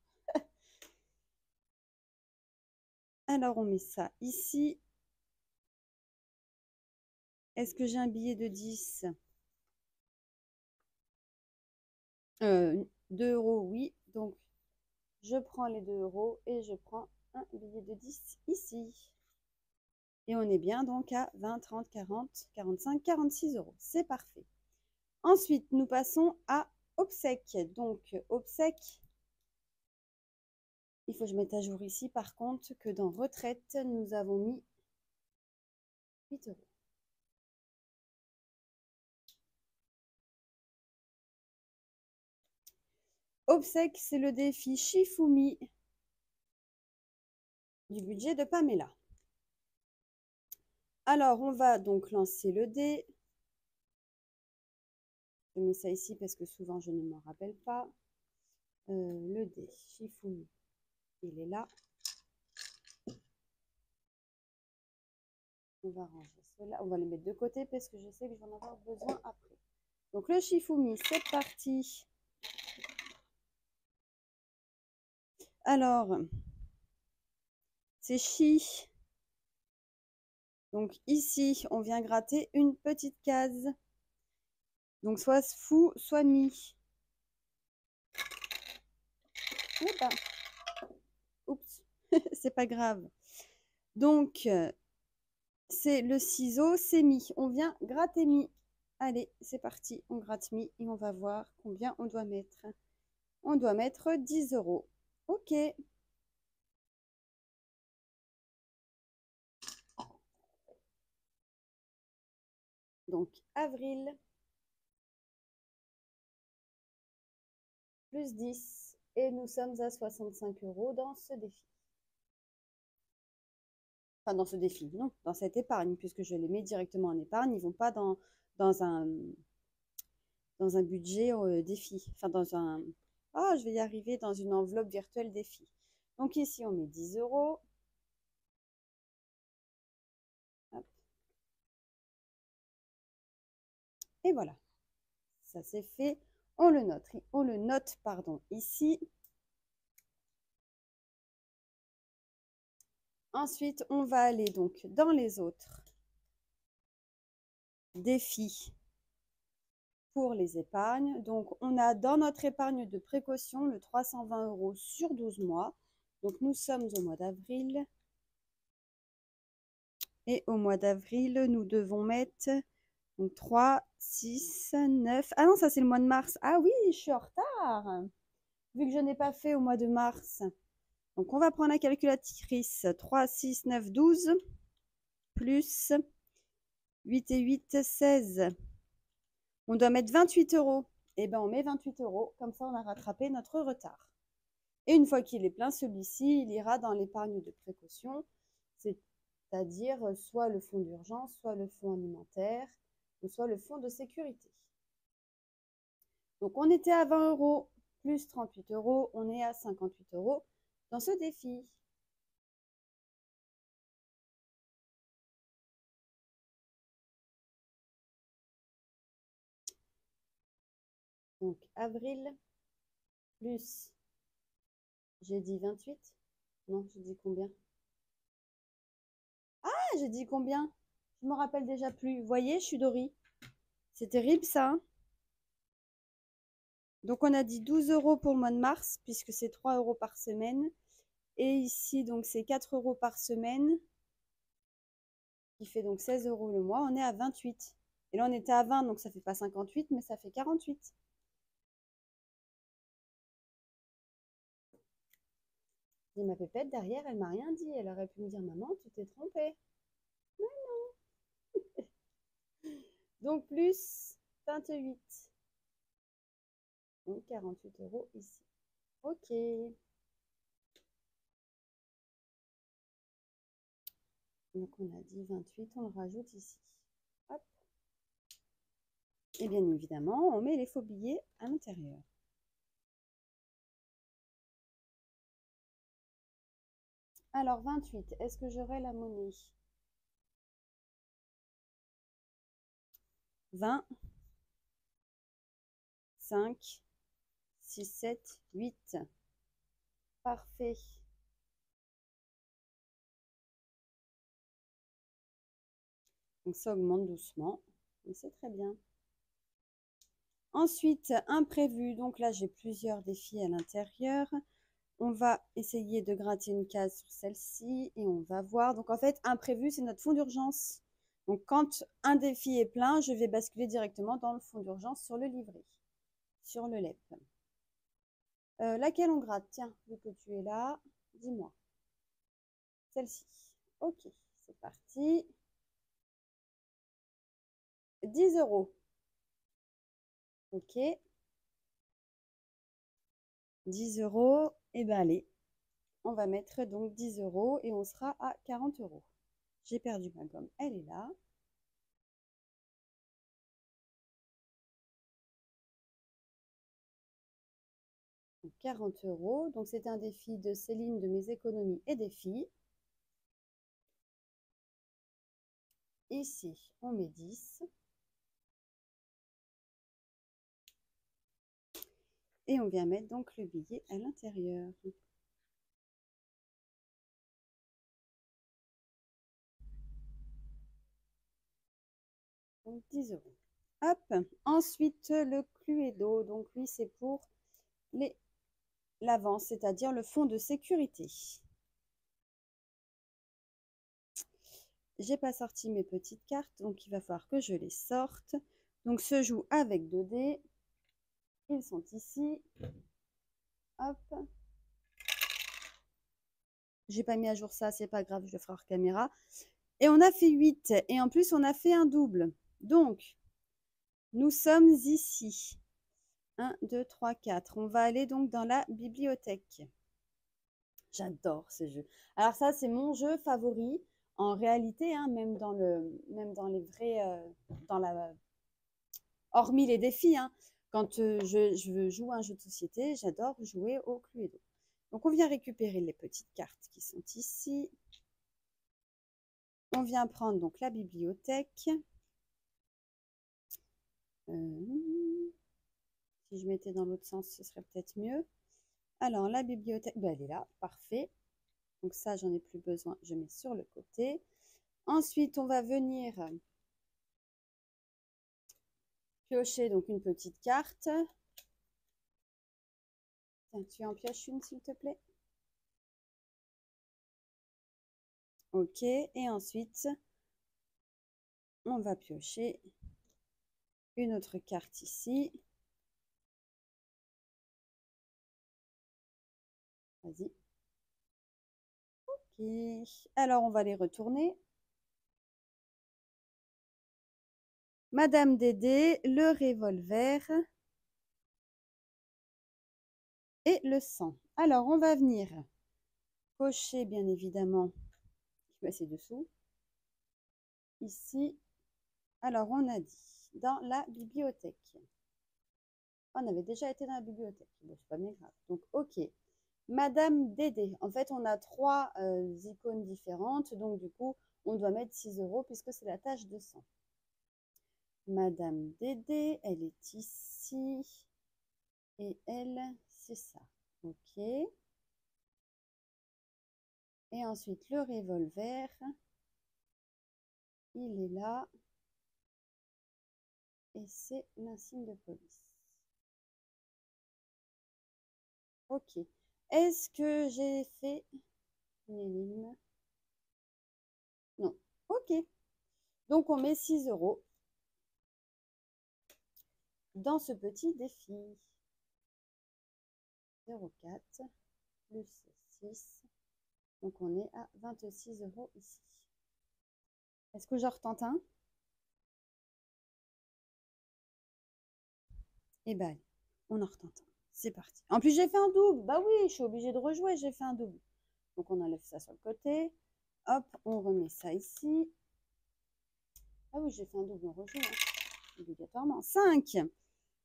Alors on met ça ici. Est-ce que j'ai un billet de 10? 2 €, oui. Donc je prends les 2 € et je prends un billet de 10 ici. Et on est bien donc à 20, 30, 40, 45, 46 €. C'est parfait. Ensuite, nous passons à obsèques. Donc, obsèques, il faut que je mette à jour ici, par contre, que dans retraite, nous avons mis 8 €. Obsèques, c'est le défi Shifumi du budget de Pamela. Alors, on va donc lancer le dé. Je mets ça ici parce que souvent, je ne m'en rappelle pas. Le dé Shifumi, il est là. On va ranger cela. On va les mettre de côté parce que je sais que je vais en avoir besoin après. Donc, le Shifumi, c'est parti. Alors, c'est chi. Donc ici, on vient gratter une petite case. Donc soit fou, soit mi. Eh ben, oups, c'est pas grave. Donc, c'est le ciseau, c'est mi. On vient gratter mi. Allez, c'est parti, on gratte mi et on va voir combien on doit mettre. On doit mettre 10 €. Ok. Donc, avril, plus 10. Et nous sommes à 65 € dans ce défi. Enfin, dans ce défi, non, dans cette épargne, puisque je les mets directement en épargne. Ils ne vont pas dans un budget défi. Enfin, dans un... Oh, je vais y arriver dans une enveloppe virtuelle défi. Donc ici, on met 10 €. Et voilà, ça c'est fait. On le note, pardon, ici. Ensuite, on va aller donc dans les autres défis pour les épargnes. Donc, on a dans notre épargne de précaution le 320 € sur 12 mois. Donc, nous sommes au mois d'avril. Et au mois d'avril, nous devons mettre donc 3, 6, 9. Ah non, ça c'est le mois de mars. Ah oui, je suis en retard, vu que je n'ai pas fait au mois de mars. Donc, on va prendre la calculatrice. 3, 6, 9, 12, plus 8 et 8, 16. On doit mettre 28 €. Eh bien, on met 28 €. Comme ça, on a rattrapé notre retard. Et une fois qu'il est plein, celui-ci, il ira dans l'épargne de précaution, c'est-à-dire soit le fonds d'urgence, soit le fonds alimentaire, ou soit le fonds de sécurité. Donc, on était à 20 € plus 38 €. On est à 58 € dans ce défi. Donc, avril plus, j'ai dit 28. Non, j'ai dit combien? Ah, j'ai dit combien? Je me rappelle déjà plus. Vous voyez, je suis Dory. C'est terrible ça, hein. Donc, on a dit 12 € pour le mois de mars, puisque c'est 3 € par semaine. Et ici, donc, c'est 4 € par semaine, qui fait donc 16 € le mois. On est à 28. Et là, on était à 20, donc ça fait pas 58, mais ça fait 48. Et ma pépette, derrière, elle m'a rien dit. Elle aurait pu me dire, maman, tu t'es trompée. Mais non. Donc, plus 28. Donc, 48 € ici. OK. Donc, on a dit 28, on le rajoute ici. Hop. Et bien évidemment, on met les faux billets à l'intérieur. Alors, 28, est-ce que j'aurai la monnaie? 20, 5, 6, 7, 8. Parfait. Donc, ça augmente doucement, mais c'est très bien. Ensuite, imprévu. Donc là, j'ai plusieurs défis à l'intérieur. On va essayer de gratter une case sur celle-ci et on va voir. Donc en fait, imprévu, c'est notre fonds d'urgence. Donc quand un défi est plein, je vais basculer directement dans le fonds d'urgence sur le livret, sur le LEP. Laquelle on gratte? Tiens, vu que tu es là, dis-moi. Celle-ci. Ok, c'est parti. 10 €. Ok. 10 €. Et bien allez, on va mettre donc 10 € et on sera à 40 €. J'ai perdu ma gomme, elle est là. Donc 40 €. Donc c'est un défi de Céline de mes économies et défis. Ici, on met 10. Et on vient mettre donc le billet à l'intérieur. Donc 10 €. Hop. Ensuite, le Cluedo. Donc lui, c'est pour l'avance, c'est-à-dire le fonds de sécurité. J'ai pas sorti mes petites cartes, donc il va falloir que je les sorte. Donc se joue avec 2 dés. Ils sont ici. Hop. J'ai pas mis à jour ça, c'est pas grave, je le ferai hors caméra. Et on a fait 8. Et en plus, on a fait un double. Donc, nous sommes ici. 1, 2, 3, 4. On va aller donc dans la bibliothèque. J'adore ce jeu. Alors ça, c'est mon jeu favori. En réalité, hein, même dans les vrais... hormis les défis, hein, quand je joue à un jeu de société, j'adore jouer au Cluedo. Donc, on vient récupérer les petites cartes qui sont ici. On vient prendre donc la bibliothèque. Si je mettais dans l'autre sens, ce serait peut-être mieux. Alors, la bibliothèque, ben, elle est là, parfait. Donc ça, j'en ai plus besoin, je mets sur le côté. Ensuite, on va venir piocher donc une petite carte. Tiens, tu en pioches une, s'il te plaît? Ok, et ensuite, on va piocher une autre carte ici. Vas-y. Ok, alors on va les retourner. Madame Dédé, le revolver et le sang. Alors, on va venir cocher, bien évidemment, je vais passer dessous. Ici, alors on a dit dans la bibliothèque. On avait déjà été dans la bibliothèque. Bon, c'est pas bien grave. Donc, ok. Madame Dédé. En fait, on a trois icônes différentes. Donc, du coup, on doit mettre 6 € puisque c'est la tâche de sang. Madame Dédé, elle est ici. Et elle, c'est ça. Ok. Et ensuite, le revolver, il est là. Et c'est l'insigne de police. Ok. Est-ce que j'ai fait une énigme? Non. Ok. Donc, on met 6 € dans ce petit défi. 0,4 plus 6. Donc, on est à 26 € ici. Est-ce que j'en retente un? Eh bien, on en retente un. C'est parti. En plus, j'ai fait un double. Bah oui, je suis obligée de rejouer. J'ai fait un double. Donc, on enlève ça sur le côté. Hop, on remet ça ici. Ah oui, j'ai fait un double. On rejoue, hein, obligatoirement. 5.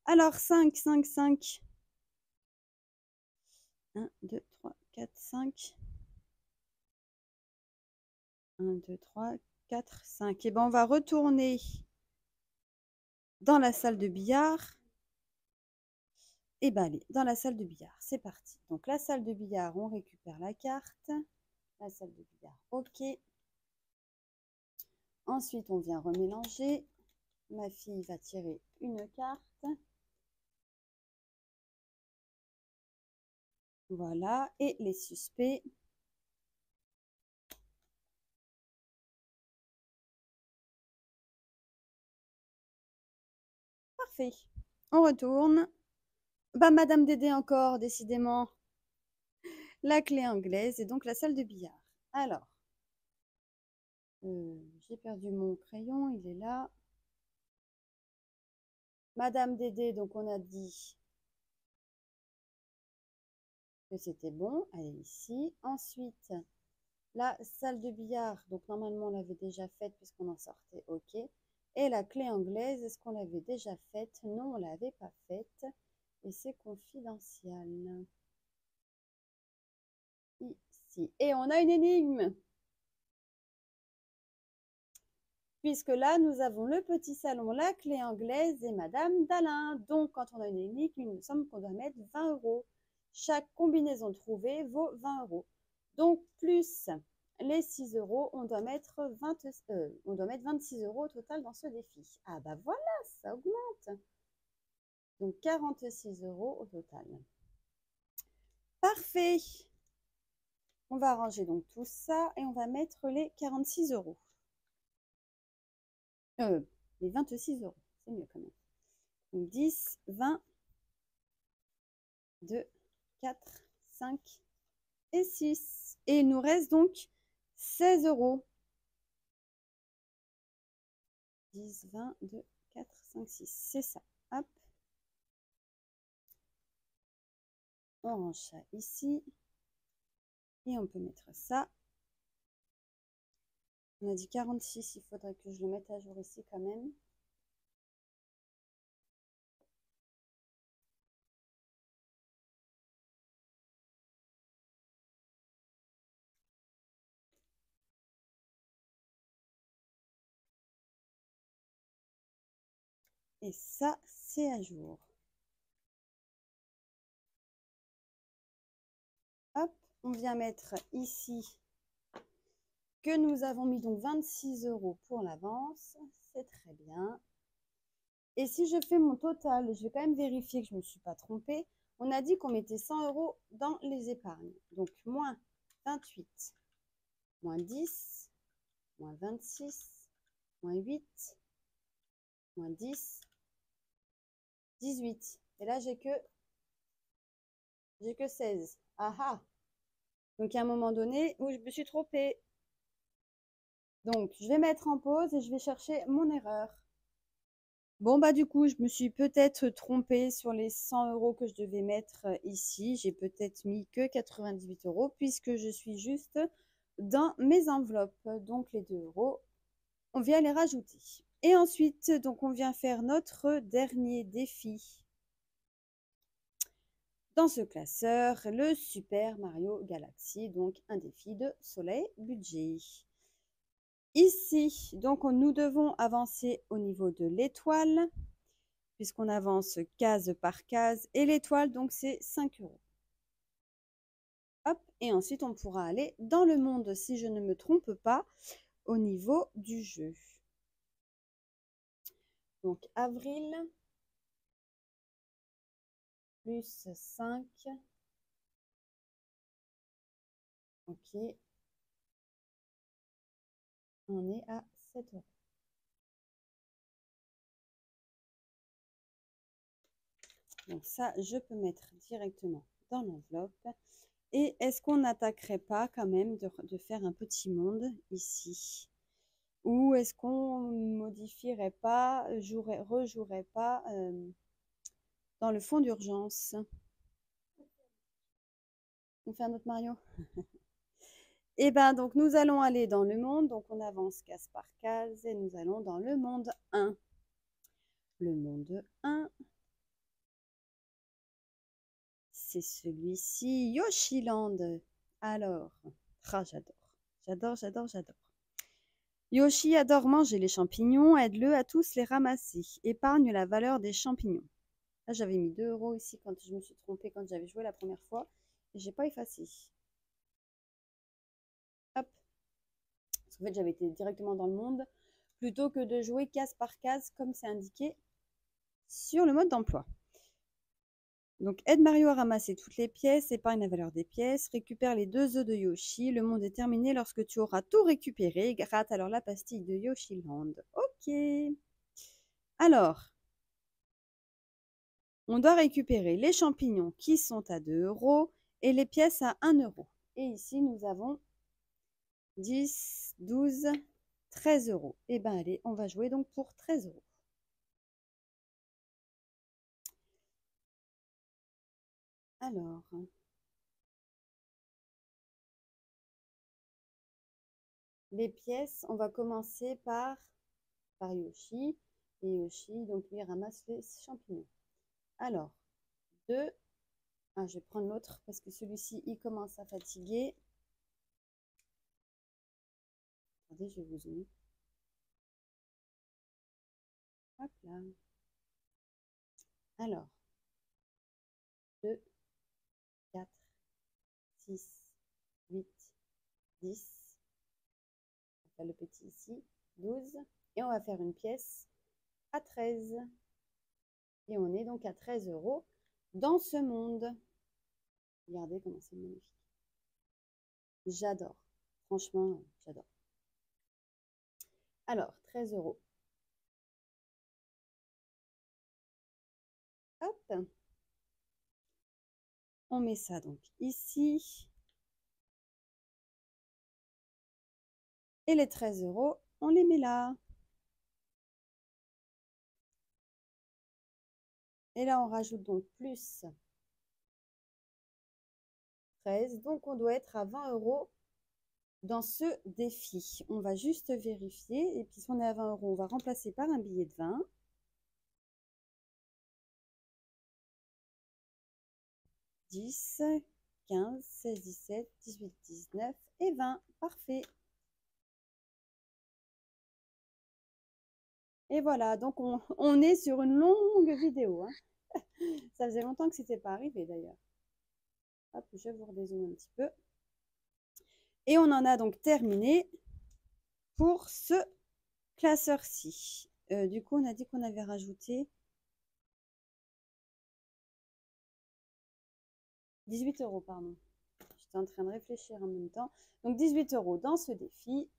Alors, 5, 5, 5. 1, 2, 3, 4, 5. 1, 2, 3, 4, 5. Et bien, on va retourner dans la salle de billard. Et bien, allez, dans la salle de billard, c'est parti. Donc, la salle de billard, on récupère la carte. La salle de billard, ok. Ensuite, on vient remélanger. Ma fille va tirer une carte. Voilà, et les suspects. Parfait. On retourne. Bah, Madame Dédé encore, décidément. La clé anglaise et donc la salle de billard. Alors, j'ai perdu mon crayon, il est là. Madame Dédé, donc on a dit que c'était bon. Elle est ici. Ensuite, la salle de billard, donc normalement on l'avait déjà faite puisqu'on en sortait, ok. Et la clé anglaise, est-ce qu'on l'avait déjà faite? Non, on ne l'avait pas faite. Et c'est confidentiel. Ici. Et on a une énigme. Puisque là, nous avons le petit salon, la clé anglaise et Madame Dalin. Donc, quand on a une énigme, il me semble qu'on doit mettre 20 €. Chaque combinaison trouvée vaut 20 €. Donc, plus les 6 €, on doit mettre 26 € au total dans ce défi. Ah bah voilà, ça augmente. Donc, 46 € au total. Parfait. On va ranger donc tout ça et on va mettre les 46 €. Les 26 €, c'est mieux quand même. Donc 10, 20, 2, 4, 5 et 6. Et il nous reste donc 16 €. 10, 20, 2, 4, 5, 6. C'est ça. Hop. On range ça ici. Et on peut mettre ça. On a dit 46, il faudrait que je le mette à jour ici quand même. Et ça, c'est à jour. Hop, on vient mettre ici que nous avons mis donc 26 € pour l'avance. C'est très bien. Et si je fais mon total, je vais quand même vérifier que je ne me suis pas trompée. On a dit qu'on mettait 100 € dans les épargnes. Donc, moins 28, moins 10, moins 26, moins 8, moins 10, 18. Et là, j'ai que 16. Ah ah! Donc, il y a un moment donné où je me suis trompée. Donc, je vais mettre en pause et je vais chercher mon erreur. Bon, bah du coup, je me suis peut-être trompée sur les 100 € que je devais mettre ici. J'ai peut-être mis que 98 € puisque je suis juste dans mes enveloppes. Donc, les 2 €, on vient les rajouter. Et ensuite, donc, on vient faire notre dernier défi dans ce classeur, le Super Mario Galaxy, donc un défi de soleil budget. Ici, donc, nous devons avancer au niveau de l'étoile, puisqu'on avance case par case, et l'étoile, donc, c'est 5 €. Hop, et ensuite, on pourra aller dans le monde, si je ne me trompe pas, au niveau du jeu. Donc, avril, plus 5. Ok. On est à 7 €. Donc ça, je peux mettre directement dans l'enveloppe. Et est-ce qu'on n'attaquerait pas quand même de faire un petit monde ici? Ou est-ce qu'on modifierait pas, rejouerait pas dans le fond d'urgence? On fait un autre Mario? Et bien, donc nous allons aller dans le monde. Donc on avance case par case et nous allons dans le monde 1. Le monde 1, c'est celui-ci, Yoshiland. Alors, j'adore. Yoshi adore manger les champignons, aide-le à tous les ramasser. Épargne la valeur des champignons. Là, j'avais mis 2 € ici quand je me suis trompée quand j'avais joué la première fois. Et j'ai pas effacé. Hop. Parce qu'en fait, j'avais été directement dans le monde plutôt que de jouer case par case comme c'est indiqué sur le mode d'emploi. Donc, aide Mario à ramasser toutes les pièces, épargne la valeur des pièces, récupère les 2 œufs de Yoshi. Le monde est terminé lorsque tu auras tout récupéré. Gratte alors la pastille de Yoshiland. Ok. Alors, on doit récupérer les champignons qui sont à 2 € et les pièces à 1 €. Et ici, nous avons 10, 12, 13 €. Et bien, allez, on va jouer donc pour 13 €. Alors, les pièces, on va commencer par Yoshi. Et Yoshi, donc lui, ramasse les champignons. Alors, 2. Ah, je vais prendre l'autre parce que celui-ci, il commence à fatiguer. Attendez, je vais vous zoomer. Hop là. Alors, 2, 4, 6, 8, 10. On va faire le petit ici. 12. Et on va faire une pièce à 13. Et on est donc à 13 € dans ce monde. Regardez comment c'est magnifique. J'adore. Franchement, j'adore. Alors, 13 €. Hop. On met ça donc ici. Et les 13 €, on les met là. Et là, on rajoute donc plus 13. Donc, on doit être à 20 € dans ce défi. On va juste vérifier. Et puis, si on est à 20 €, on va remplacer par un billet de 20. 10, 15, 16, 17, 18, 19 et 20. Parfait. Et voilà, donc on est sur une longue vidéo, hein. Ça faisait longtemps que c'était pas arrivé d'ailleurs. Hop, je vous redézoome un petit peu. Et on en a donc terminé pour ce classeur-ci. Du coup, on a dit qu'on avait rajouté 18 €, pardon. J'étais en train de réfléchir en même temps. Donc 18 € dans ce défi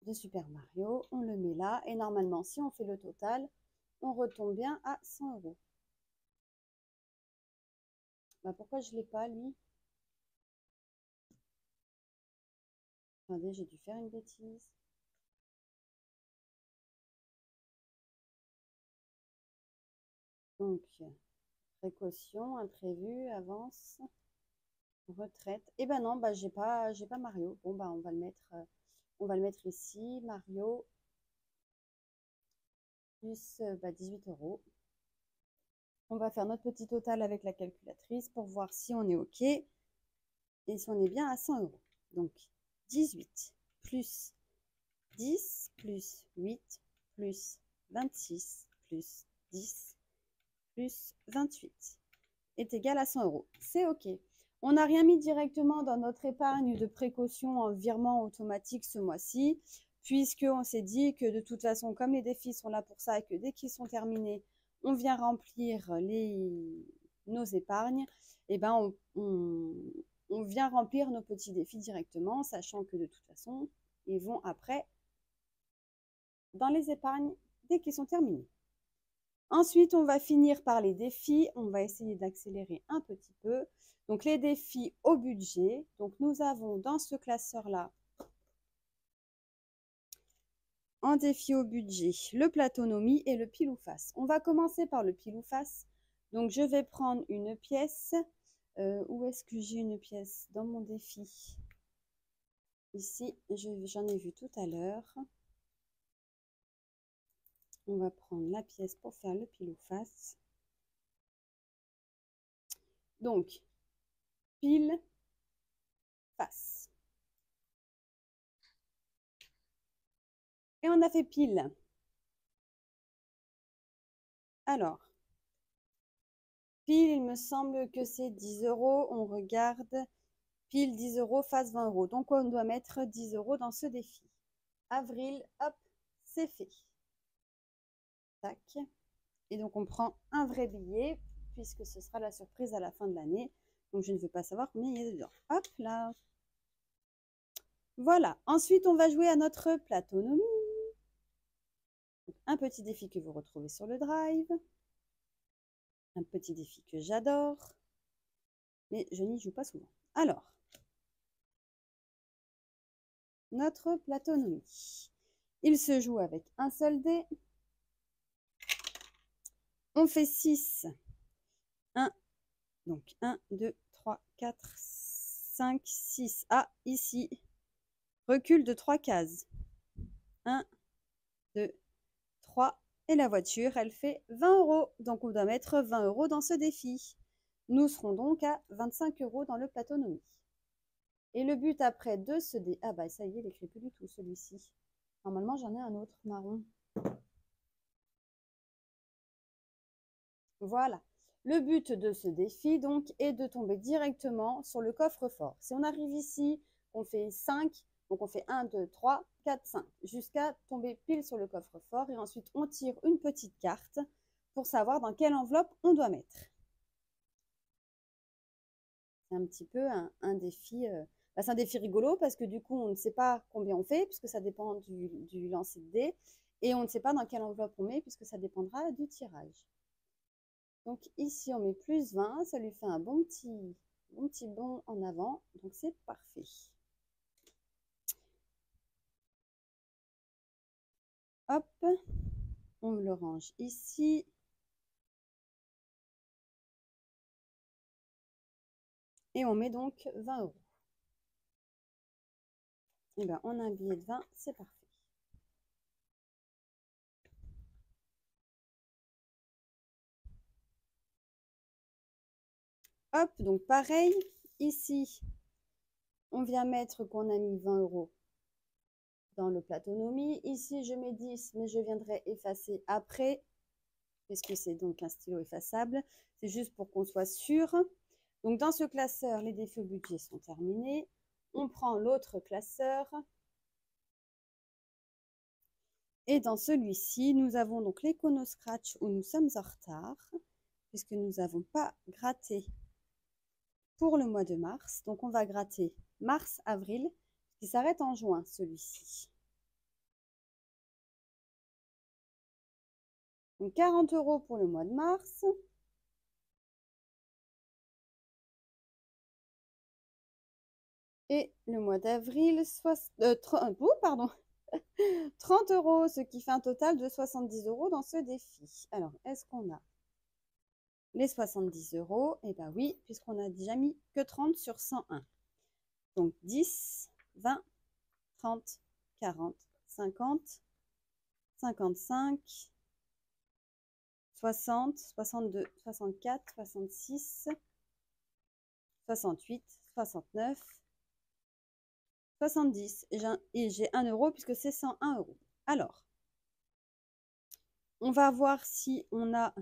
de Super Mario. On le met là. Et normalement, si on fait le total, on retombe bien à 100 €. Bah, pourquoi je ne l'ai pas, lui? Attendez, j'ai dû faire une bêtise. Donc, précaution, imprévu, avance, retraite. Et ben non, bah j'ai pas Mario. Bon bah on va le mettre ici. Mario plus 18 €. On va faire notre petit total avec la calculatrice pour voir si on est OK et si on est bien à 100 €. Donc 18 plus 10 plus 8 plus 26 plus 10 plus 28 est égal à 100 €. C'est OK. On n'a rien mis directement dans notre épargne de précaution en virement automatique ce mois-ci, puisqu'on s'est dit que de toute façon, comme les défis sont là pour ça et que dès qu'ils sont terminés, on vient remplir nos épargnes, et ben on vient remplir nos petits défis directement, sachant que de toute façon, ils vont après dans les épargnes dès qu'ils sont terminés. Ensuite, on va finir par les défis. On va essayer d'accélérer un petit peu. Donc, les défis au budget. Donc, nous avons dans ce classeur-là, en défi au budget, le platonomie et le pile ou face. On va commencer par le pile ou face. Donc, je vais prendre une pièce. Où est-ce que j'ai une pièce dans mon défi? Ici, j'en ai vu tout à l'heure. On va prendre la pièce pour faire le pile ou face. Donc, pile, face. Et on a fait pile. Alors, pile, il me semble que c'est 10 €. On regarde. Pile 10 €, face 20 €. Donc, on doit mettre 10 € dans ce défi. Avril, hop, c'est fait. Tac. Et donc, on prend un vrai billet, puisque ce sera la surprise à la fin de l'année. Donc, je ne veux pas savoir combien il y a dedans. Hop là. Voilà. Ensuite, on va jouer à notre platonomie. Un petit défi que vous retrouvez sur le Drive. Un petit défi que j'adore. Mais je n'y joue pas souvent. Alors, notre platonomie. Il se joue avec un seul dé. On fait 6. 1, donc 1, 2, 3, 4, 5, 6. Ah, ici, recul de 3 cases. 1, 2, 3. Et la voiture, elle fait 20 €. Donc, on doit mettre 20 € dans ce défi. Nous serons donc à 25 € dans le platonomie. Et le but après de ce dé... Ah bah ça y est, il n'écrit plus du tout celui-ci. Normalement, j'en ai un autre marron. Voilà. Le but de ce défi, donc, est de tomber directement sur le coffre-fort. Si on arrive ici, on fait 5, donc on fait 1, 2, 3, 4, 5, jusqu'à tomber pile sur le coffre-fort. Et ensuite, on tire une petite carte pour savoir dans quelle enveloppe on doit mettre. C'est un petit peu un défi... c'est un défi rigolo parce que du coup, on ne sait pas combien on fait, puisque ça dépend du lancer de dés. Et on ne sait pas dans quelle enveloppe on met, puisque ça dépendra du tirage. Donc ici, on met plus 20, ça lui fait un bon petit bond en avant, donc c'est parfait. Hop, on le range ici. Et on met donc 20 €. Et bien, on a un billet de 20, c'est parfait. Hop, donc pareil, ici, on vient mettre qu'on a mis 20 € dans le platonomie. Ici, je mets 10, mais je viendrai effacer après, puisque c'est donc un stylo effaçable. C'est juste pour qu'on soit sûr. Donc, dans ce classeur, les défis au budget sont terminés. On prend l'autre classeur. Et dans celui-ci, nous avons donc l'Econo-Scratch où nous sommes en retard, puisque nous n'avons pas gratté pour le mois de mars. Donc, on va gratter mars-avril, qui s'arrête en juin, celui-ci. Donc, 40 € pour le mois de mars. Et le mois d'avril, 30 €, ce qui fait un total de 70 € dans ce défi. Alors, est-ce qu'on a les 70 €? Eh bien oui, puisqu'on a déjà mis que 30 sur 101. Donc 10, 20, 30, 40, 50, 55, 60, 62, 64, 66, 68, 69, 70. Et j'ai 1 € puisque c'est 101 €. Alors, on va voir si on a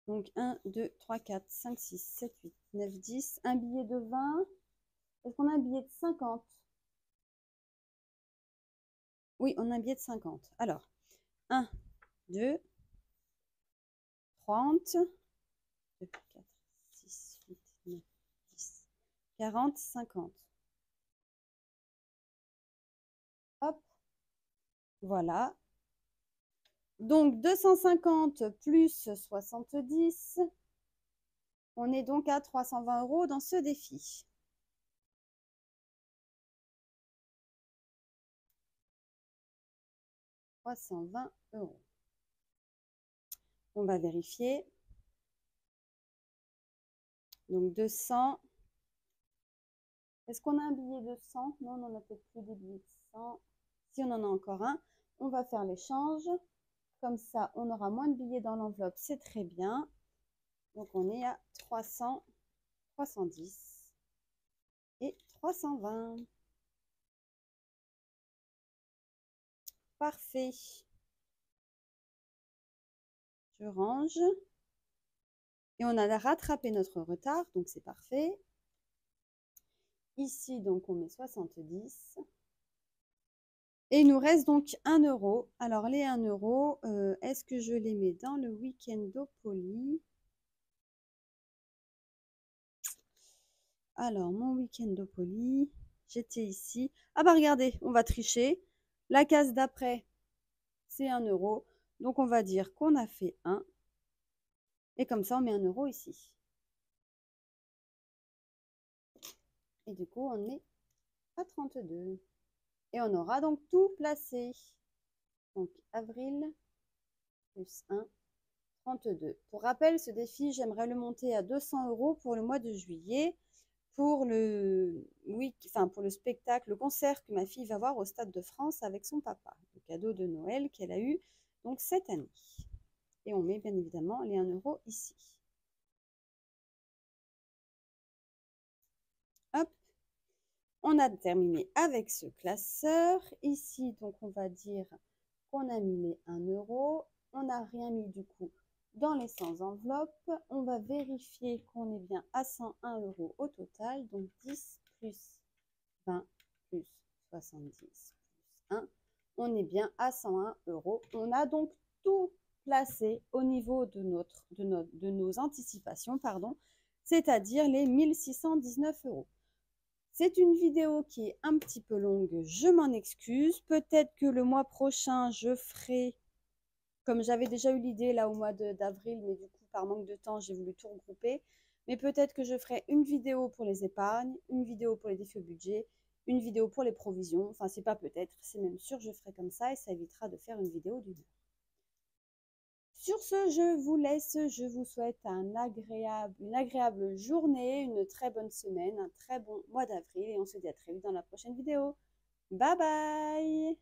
donc 1, 2, 3, 4, 5, 6, 7, 8, 9, 10. Un billet de 20. Est-ce qu'on a un billet de 50? Oui, on a un billet de 50. Alors, 1, 2, 30, 2, 4, 6, 8, 9, 10, 40, 50. Hop, voilà. Donc, 250 plus 70, on est donc à 320 € dans ce défi. « 320 €. On va vérifier. Donc, 200. Est-ce qu'on a un billet de 100? Non, on n'en a peut-être plus des billets de 100. Si on en a encore un, on va faire l'échange. Comme ça, on aura moins de billets dans l'enveloppe. C'est très bien. Donc, on est à 300, 310 et 320. Parfait. Je range. Et on a rattrapé notre retard, donc c'est parfait. Ici, donc, on met 70. Et il nous reste donc 1 €. Alors, les 1 €, est-ce que je les mets dans le Weekendopoly? Alors, mon Weekendopoly, j'étais ici. Ah bah regardez, on va tricher. La case d'après, c'est 1 €. Donc, on va dire qu'on a fait 1. Et comme ça, on met 1 € ici. Et du coup, on est à 32. Et on aura donc tout placé. Donc, avril plus 1, 32. Pour rappel, ce défi, j'aimerais le monter à 200 € pour le mois de juillet, pour le spectacle, le concert que ma fille va voir au Stade de France avec son papa. Le cadeau de Noël qu'elle a eu donc cette année. Et on met bien évidemment les 1 € ici. Hop. On a terminé avec ce classeur. Ici, donc, on va dire qu'on a mis les 1 €. On n'a rien mis du coup dans les 100 enveloppes. On va vérifier qu'on est bien à 101 € au total. Donc, 10 plus 20 plus 70 plus 1. On est bien à 101 €. On a donc tout placé au niveau de nos anticipations, c'est-à-dire les 1619 €. C'est une vidéo qui est un petit peu longue, je m'en excuse. Peut-être que le mois prochain, je ferai, comme j'avais déjà eu l'idée là au mois d'avril, mais du coup, par manque de temps, j'ai voulu tout regrouper. Mais peut-être que je ferai une vidéo pour les épargnes, une vidéo pour les défis au budget, une vidéo pour les provisions. Enfin, c'est pas peut-être, c'est même sûr, je ferai comme ça et ça évitera de faire une vidéo d'1 heure. Sur ce, je vous laisse. Je vous souhaite une agréable journée, une très bonne semaine, un très bon mois d'avril et on se dit à très vite dans la prochaine vidéo. Bye bye!